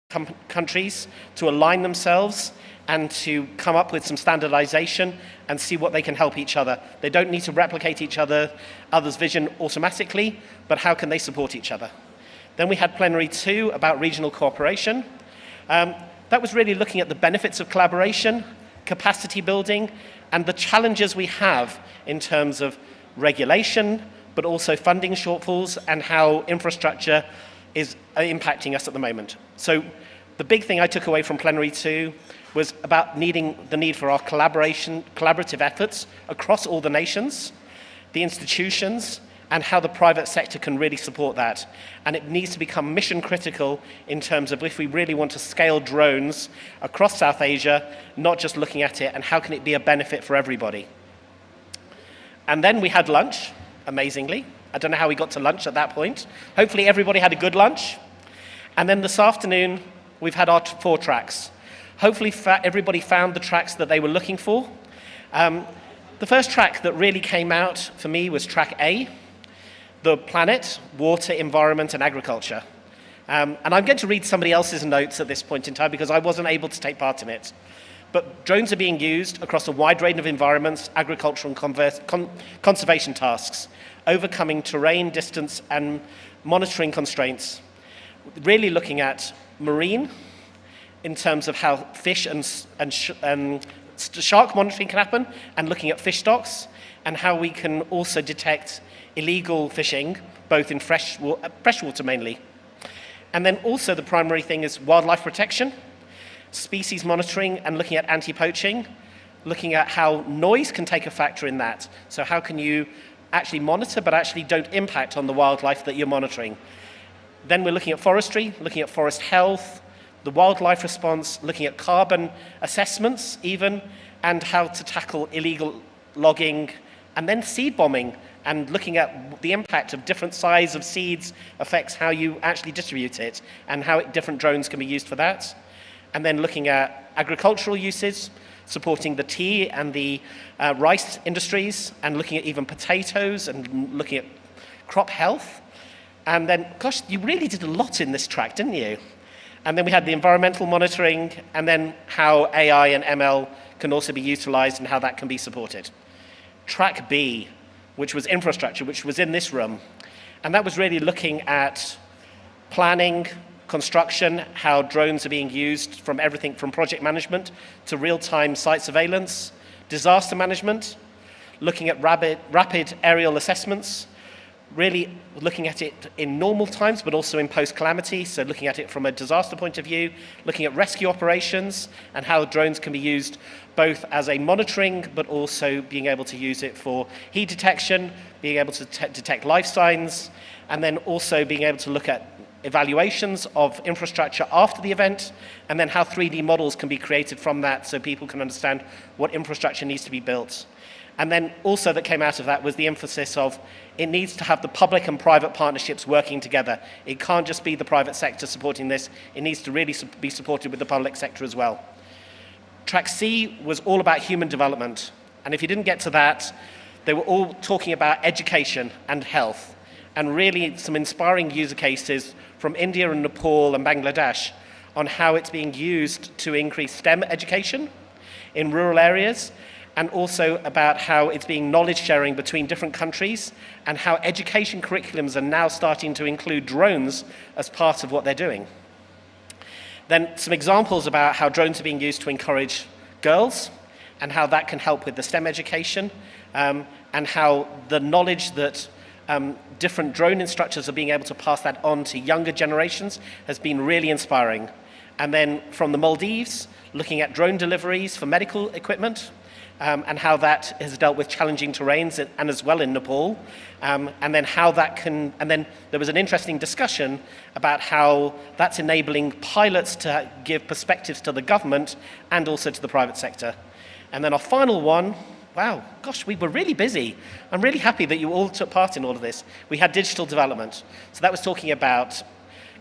countries to align themselves and to come up with some standardization and see what they can help each other. They don't need to replicate others' vision automatically, but how can they support each other? Then we had plenary 2 about regional cooperation. That was really looking at the benefits of collaboration, capacity building, and the challenges we have in terms of regulation, but also funding shortfalls and how infrastructure is impacting us at the moment. So the big thing I took away from plenary 2 was about the need for our collaborative efforts across all the nations, the institutions, and how the private sector can really support that. And it needs to become mission critical in terms of if we really want to scale drones across South Asia, not just looking at it and how can it be a benefit for everybody. And then we had lunch, amazingly. I don't know how we got to lunch at that point. Hopefully everybody had a good lunch. And then this afternoon, we've had our 4 tracks. Hopefully everybody found the tracks that they were looking for. The first track that really came out for me was track A, the planet, water, environment, and agriculture. And I'm going to read somebody else's notes at this point in time because I wasn't able to take part in it. But drones are being used across a wide range of environments, agricultural and conservation tasks, overcoming terrain, distance, and monitoring constraints. Really looking at marine, in terms of how fish and shark monitoring can happen, and looking at fish stocks, and how we can also detect illegal fishing, both in freshwater mainly. And then also the primary thing is wildlife protection, species monitoring, and looking at anti-poaching, looking at how noise can take a factor in that. So how can you actually monitor, but actually don't impact on the wildlife that you're monitoring. Then we're looking at forestry, looking at forest health, the wildlife response, looking at carbon assessments even, and how to tackle illegal logging, and then seed bombing, and looking at the impact of different size of seeds affects how you actually distribute it, and how different drones can be used for that. And then looking at agricultural uses, supporting the tea and the rice industries, and looking at even potatoes, and looking at crop health. And then, gosh, you really did a lot in this track, didn't you? And then we had the environmental monitoring, and then how AI and ML can also be utilized and how that can be supported. Track B, which was infrastructure, which was in this room. And that was really looking at planning, construction, how drones are being used from everything from project management to real-time site surveillance, disaster management, looking at rapid aerial assessments, really looking at it in normal times, but also in post-calamity, so looking at it from a disaster point of view, looking at rescue operations and how drones can be used both as a monitoring, but also being able to use it for heat detection, being able to detect life signs, and then also being able to look at evaluations of infrastructure after the event, and then how 3D models can be created from that so people can understand what infrastructure needs to be built. And then also that came out of that was the emphasis of it needs to have the public and private partnerships working together. It can't just be the private sector supporting this. It needs to really be supported with the public sector as well. Track C was all about human development. And if you didn't get to that, they were all talking about education and health, and really some inspiring user cases from India and Nepal and Bangladesh on how it's being used to increase STEM education in rural areas, and also about how it's being knowledge sharing between different countries, and how education curriculums are now starting to include drones as part of what they're doing. Then some examples about how drones are being used to encourage girls, and how that can help with the STEM education, and how the knowledge that different drone instructors are being able to pass that on to younger generations has been really inspiring. And then from the Maldives, looking at drone deliveries for medical equipment, and how that has dealt with challenging terrains, and as well in Nepal, and then how that can, and then there was an interesting discussion about how that's enabling pilots to give perspectives to the government and also to the private sector. And then our final one, wow, gosh, we were really busy. I'm really happy that you all took part in all of this. We had digital development. So that was talking about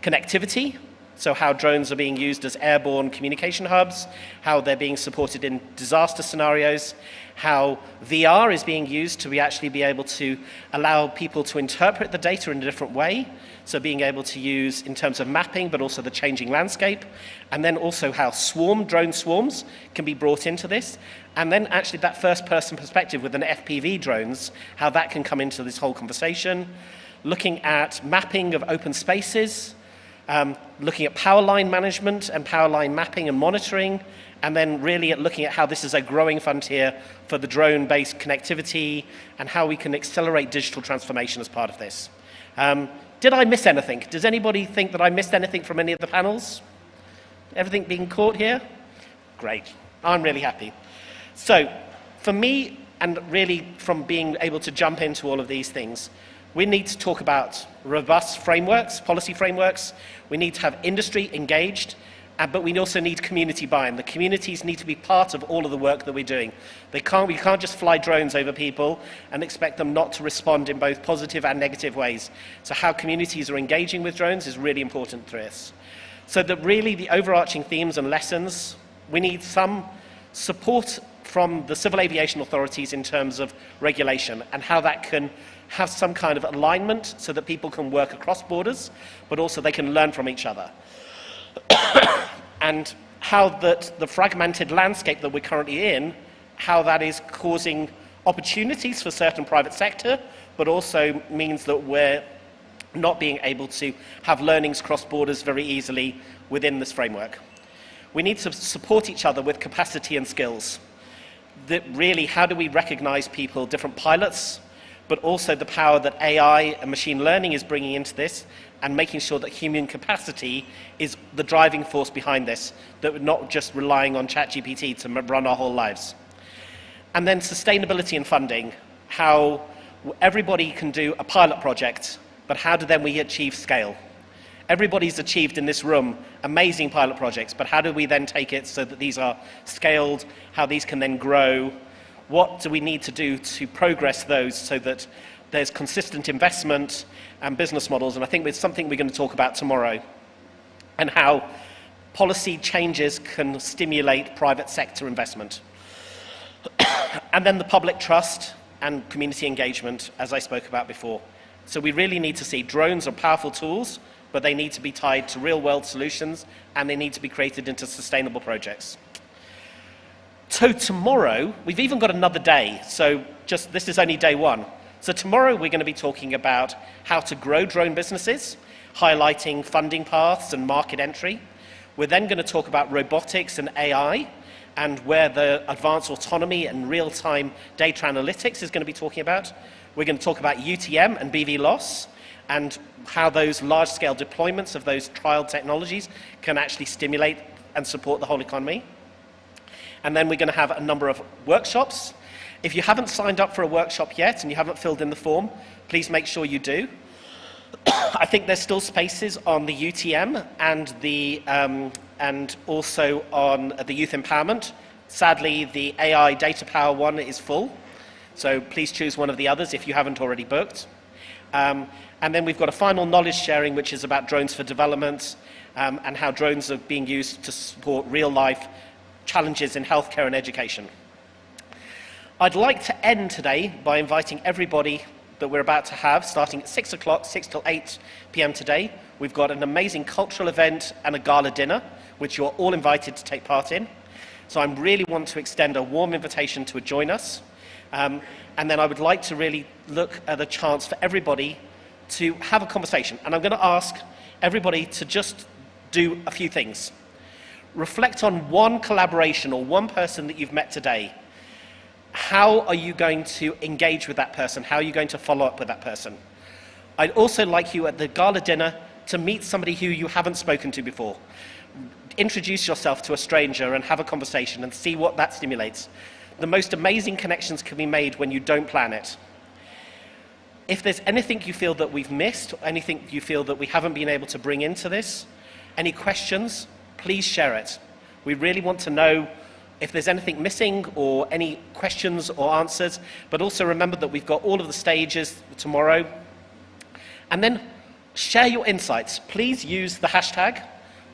connectivity, So how drones are being used as airborne communication hubs, how they're being supported in disaster scenarios, how VR is being used to actually be able to allow people to interpret the data in a different way. So being able to use in terms of mapping, but also the changing landscape. And then also how drone swarms can be brought into this. And then actually that first person perspective with an FPV drones, how that can come into this whole conversation. Looking at mapping of open spaces, looking at power line management and power line mapping and monitoring, and then really at looking at how this is a growing frontier for the drone-based connectivity and how we can accelerate digital transformation as part of this. Did I miss anything? Does anybody think that I missed anything from any of the panels? Everything being caught here? Great. I'm really happy. So for me, and really from being able to jump into all of these things, we need to talk about robust frameworks, policy frameworks. We need to have industry engaged, but we also need community buy-in. The communities need to be part of all of the work that we're doing. We can't just fly drones over people and expect them not to respond in both positive and negative ways. So how communities are engaging with drones is really important to us. So that really the overarching themes and lessons, we need some support from the civil aviation authorities in terms of regulation and how that can have some kind of alignment so that people can work across borders, but also they can learn from each other. And how that the fragmented landscape that we're currently in, how that is causing opportunities for certain private sector, but also means that we're not being able to have learnings cross borders very easily within this framework. We need to support each other with capacity and skills. That really, how do we recognize people, different pilots, but also the power that AI and machine learning is bringing into this and making sure that human capacity is the driving force behind this, that we're not just relying on ChatGPT to run our whole lives. And then sustainability and funding, how everybody can do a pilot project, but how do then we achieve scale? Everybody's achieved in this room amazing pilot projects, but how do we then take it so that these are scaled, how these can then grow? What do we need to do to progress those so that there's consistent investment and business models? And I think it's something we're going to talk about tomorrow, and how policy changes can stimulate private sector investment. And then the public trust and community engagement, as I spoke about before. So we really need to see drones are powerful tools, but they need to be tied to real-world solutions, and they need to be created into sustainable projects. So tomorrow, we've even got another day, so this is only day one. So tomorrow we're going to be talking about how to grow drone businesses, highlighting funding paths and market entry. We're then going to talk about robotics and AI, and where the advanced autonomy and real-time data analytics is going to be talking about. We're going to talk about UTM and BV loss, and how those large-scale deployments of those trial technologies can actually stimulate and support the whole economy. And then we're going to have a number of workshops. If you haven't signed up for a workshop yet and you haven't filled in the form, please make sure you do. I think there's still spaces on the UTM and also on the youth empowerment. Sadly, the AI data power one is full, so please choose one of the others if you haven't already booked. And then we've got a final knowledge sharing, which is about drones for development and how drones are being used to support real-life challenges in healthcare and education. I'd like to end today by inviting everybody that we're about to have, starting at 6 o'clock, 6 till 8 p.m. today. We've got an amazing cultural event and a gala dinner, which you're all invited to take part in. So I really want to extend a warm invitation to join us. And then I would like to really look at a chance for everybody to have a conversation. And I'm going to ask everybody to just do a few things. Reflect on one collaboration or one person that you've met today. How are you going to engage with that person? How are you going to follow up with that person? I'd also like you at the gala dinner to meet somebody who you haven't spoken to before. Introduce yourself to a stranger and have a conversation and see what that stimulates. The most amazing connections can be made when you don't plan it. If there's anything you feel that we've missed, or anything you feel that we haven't been able to bring into this, any questions, please share it. We really want to know if there's anything missing or any questions or answers, but also remember that we've got all of the stages tomorrow. And then share your insights. Please use the hashtag.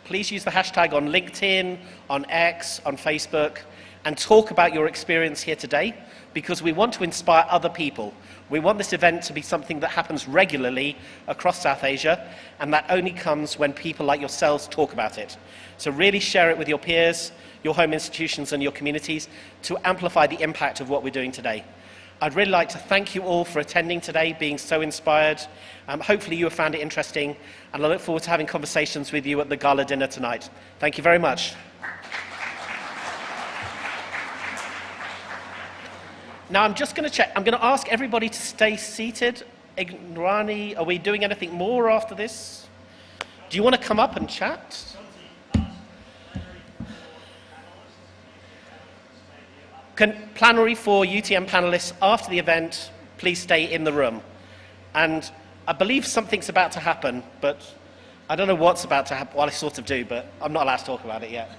please use the hashtag on LinkedIn, on X, on Facebook, and talk about your experience here today, because we want to inspire other people. We want this event to be something that happens regularly across South Asia, and that only comes when people like yourselves talk about it. So really share it with your peers, your home institutions, and your communities to amplify the impact of what we're doing today. I'd really like to thank you all for attending today, being so inspired. Hopefully you have found it interesting, and I look forward to having conversations with you at the gala dinner tonight. Thank you very much. Now I'm just going to check. I'm going to ask everybody to stay seated. Rani, are we doing anything more after this? Do you want to come up and chat? Plenary for UTM panelists after the event, please stay in the room. And I believe something's about to happen, but I don't know what's about to happen. Well, I sort of do, but I'm not allowed to talk about it yet.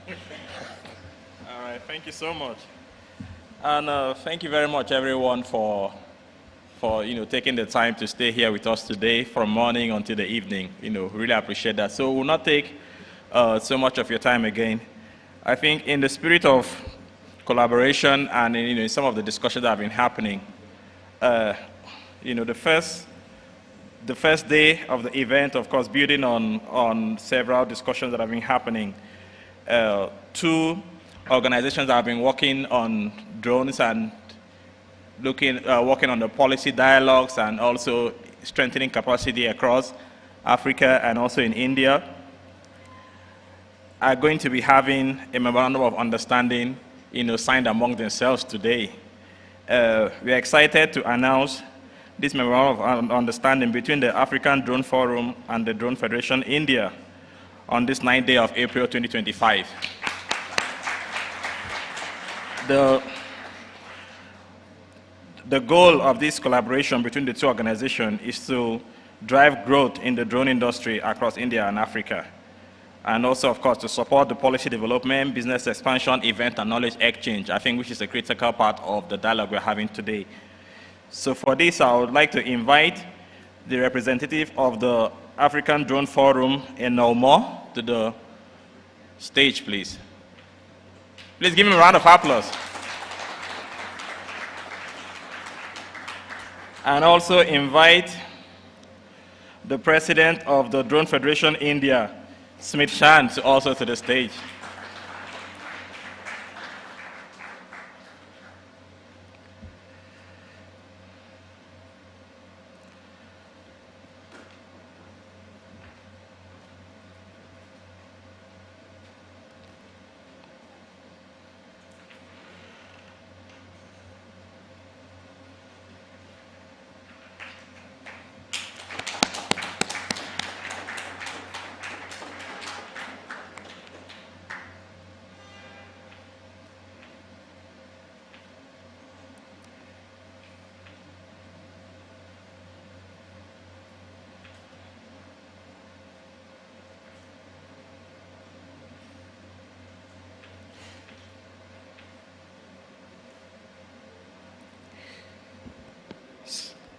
All right, thank you so much. And thank you very much, everyone, for taking the time to stay here with us today from morning until the evening. Really appreciate that. So we'll not take so much of your time again. I think in the spirit of collaboration and in some of the discussions that have been happening, the first day of the event, of course, building on several discussions that have been happening, two organizations that have been working on drones and working on the policy dialogues and also strengthening capacity across Africa and also in India, are going to be having a memorandum of understanding signed among themselves today. We are excited to announce this memorandum of understanding between the African Drone Forum and the Drone Federation India on this 9th day of April 2025. The goal of this collaboration between the two organizations is to drive growth in the drone industry across India and Africa, and also, of course, to support the policy development, business expansion, event, and knowledge exchange, I think, which is a critical part of the dialogue we're having today. So for this, I would like to invite the representative of the African Drone Forum in Nolmo to the stage, please. Please give him a round of applause. And also invite the president of the Drone Federation India, Smith Shan, also to the stage.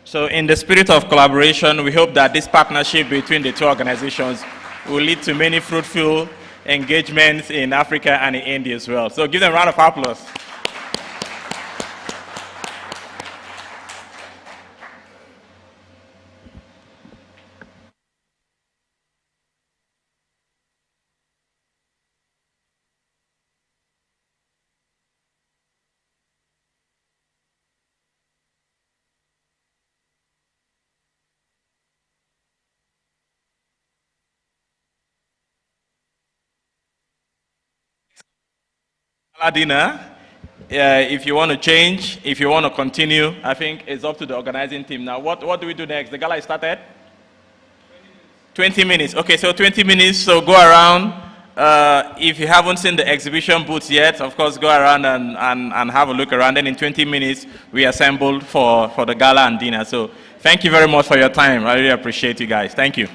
So in the spirit of collaboration, we hope that this partnership between the two organizations will lead to many fruitful engagements in Africa and in India as well. So give them a round of applause. Dinner. If you want to change, if you want to continue, I think it's up to the organizing team. Now, what do we do next? The gala is started? 20 minutes. Okay, so 20 minutes, so go around. If you haven't seen the exhibition booths yet, of course, go around and have a look around. Then in 20 minutes, we assembled for the gala and dinner. So thank you very much for your time. I really appreciate you guys. Thank you.